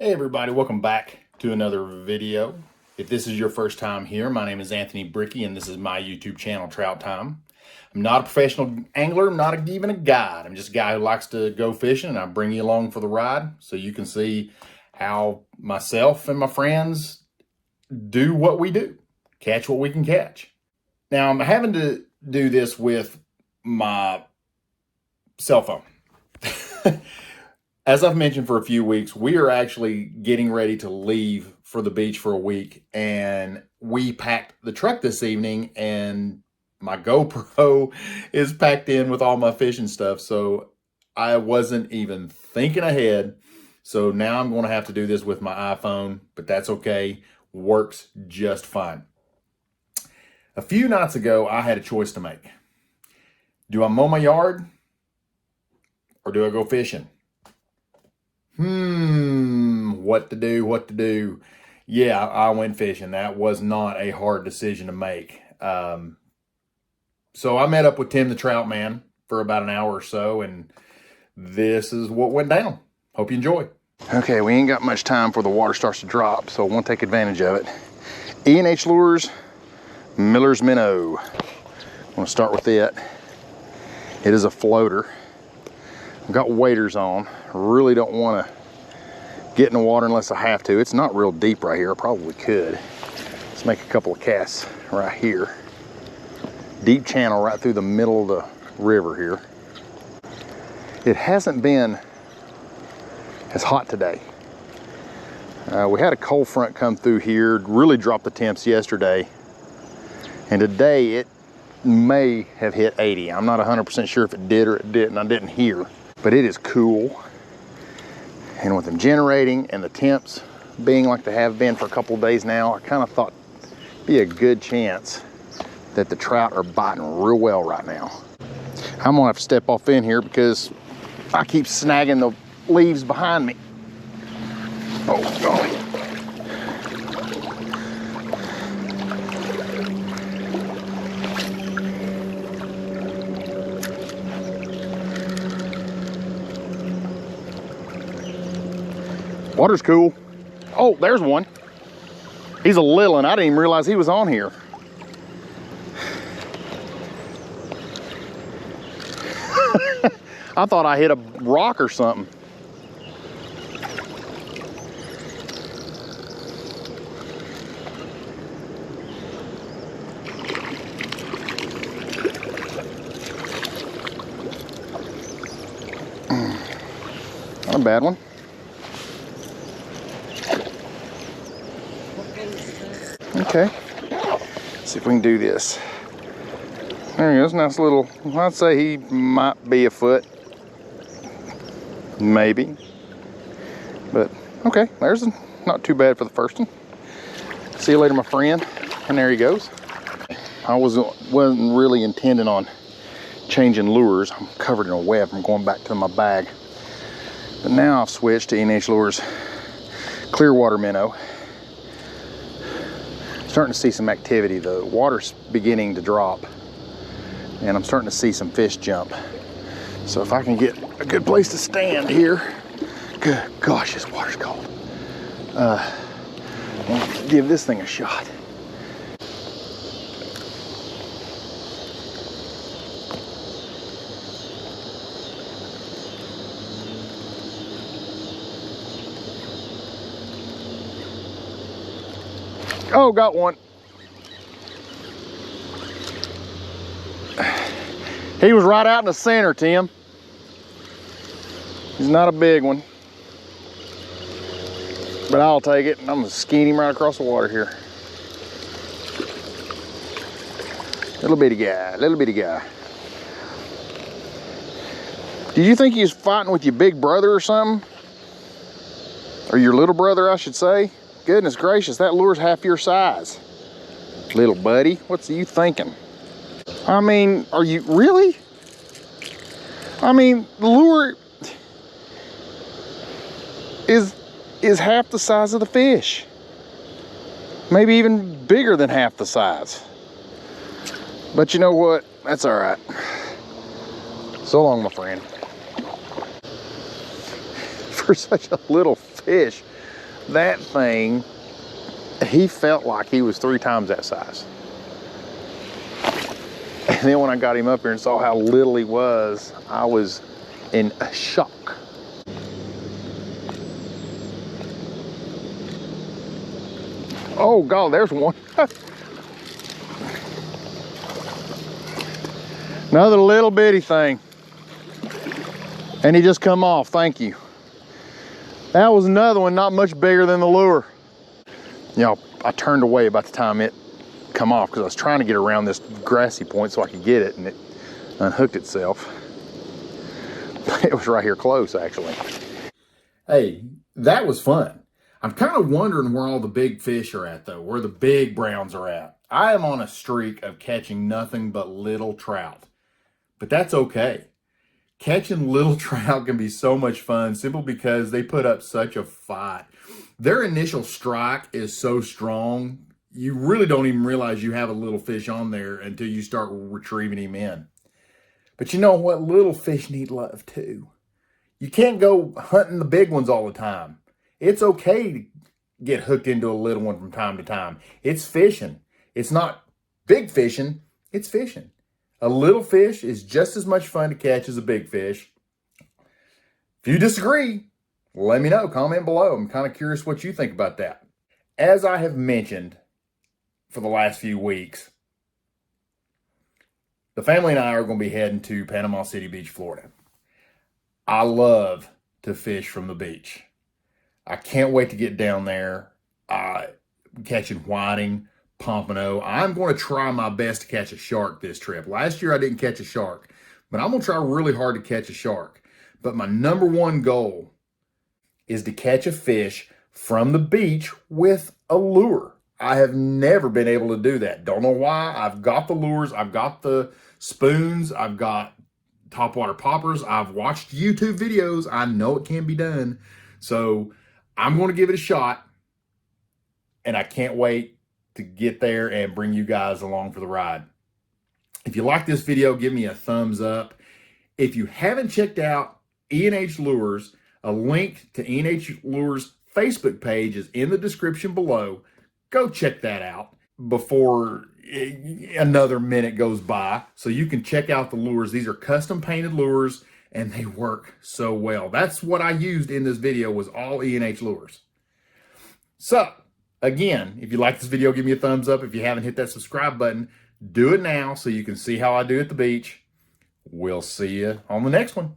Hey everybody, welcome back to another video. If this is your first time here, my name is Anthony Bricky and this is my YouTube channel, Trout Time. I'm not a professional angler, I'm not even a guide. I'm just a guy who likes to go fishing, and I bring you along for the ride so you can see how myself and my friends do what we do, catch what we can catch. Now I'm having to do this with my cell phone. As I've mentioned for a few weeks, we are actually getting ready to leave for the beach for a week, and we packed the truck this evening, and my GoPro is packed in with all my fishing stuff, so I wasn't even thinking ahead. So now I'm going to have to do this with my iPhone, but that's okay. Works just fine. A few nights ago, I had a choice to make. Do I mow my yard or do I go fishing? What to do? Yeah, I went fishing. That was not a hard decision to make. So I met up with Tim the Trout Man for about an hour or so, and this is what went down. Hope you enjoy. Okay, we ain't got much time before the water starts to drop, so I want to take advantage of it. E&H Lures, Miller's Minnow. I'm going to start with it. It is a floater. I've got waders on. I really don't want to get in the water unless I have to. It's not real deep right here. I probably could. Let's make a couple of casts right here. Deep channel right through the middle of the river here. It hasn't been as hot today. We had a cold front come through here, really dropped the temps yesterday. And today it may have hit 80. I'm not 100% sure if it did or it didn't. I didn't hear. But it is cool, and with them generating and the temps being like they have been for a couple of days now, I kind of thought it'd be a good chance that the trout are biting real well right now. I'm gonna have to step off in here because I keep snagging the leaves behind me. Oh golly. Water's cool. Oh, there's one. He's a little one. I didn't even realize he was on here. I thought I hit a rock or something. Not a bad one. Okay, let's see if we can do this. There he goes, nice little, I'd say he might be a foot. Maybe. But, okay, there's not too bad for the first one. See you later, my friend. And there he goes. I wasn't really intending on changing lures. I'm covered in a web from going back to my bag. But now I've switched to E&H Lures Clearwater Minnow. Starting to see some activity. The water's beginning to drop and I'm starting to see some fish jump. So if I can get a good place to stand here, good gosh, this water's cold. I'll give this thing a shot. Oh, got one. He was right out in the center, Tim. He's not a big one, but I'll take it. And I'm gonna skeet him right across the water here. Little bitty guy, little bitty guy. Did you think he was fighting with your big brother or something? Or your little brother, I should say. Goodness gracious, that lure's half your size. Little buddy, what's you thinking? I mean, are you really? I mean, the lure is half the size of the fish. Maybe even bigger than half the size. But you know what? That's all right. So long, my friend. For such a little fish, That thing, he felt like he was 3 times that size. And then when I got him up here and saw how little he was, I was in shock. Oh God, there's one. Another little bitty thing. And he just come off, thank you. That was another one, not much bigger than the lure. You know, I turned away about the time it come off because I was trying to get around this grassy point so I could get it, and it unhooked itself. It was right here close, actually. Hey, that was fun. I'm kind of wondering where all the big fish are at, though, where the big browns are at. I am on a streak of catching nothing but little trout, but that's okay. Catching little trout can be so much fun simply because they put up such a fight. Their initial strike is so strong, you really don't even realize you have a little fish on there until you start retrieving him in. But you know what? Little fish need love too. You can't go hunting the big ones all the time. It's okay to get hooked into a little one from time to time. It's fishing. It's not big fishing, it's fishing. A little fish is just as much fun to catch as a big fish. If you disagree, let me know. Comment below. I'm kind of curious what you think about that. As I have mentioned for the last few weeks, the family and I are going to be heading to Panama City Beach, Florida. I love to fish from the beach. I can't wait to get down there, catching whiting, pompano. I'm going to try my best to catch a shark this trip. Last year I didn't catch a shark, but I'm going to try really hard to catch a shark. But my number one goal is to catch a fish from the beach with a lure. I have never been able to do that. Don't know why. I've got the lures. I've got the spoons. I've got topwater poppers. I've watched YouTube videos. I know it can be done. So I'm going to give it a shot. And I can't wait to get there and bring you guys along for the ride. If you like this video, give me a thumbs up. If you haven't checked out E&H Lures, a link to E&H Lures Facebook page is in the description below. Go check that out before another minute goes by so you can check out the lures. These are custom painted lures and they work so well. That's what I used in this video, was all E&H Lures. So again, if you like this video, give me a thumbs up. If you haven't hit that subscribe button, do it now so you can see how I do at the beach. We'll see you on the next one.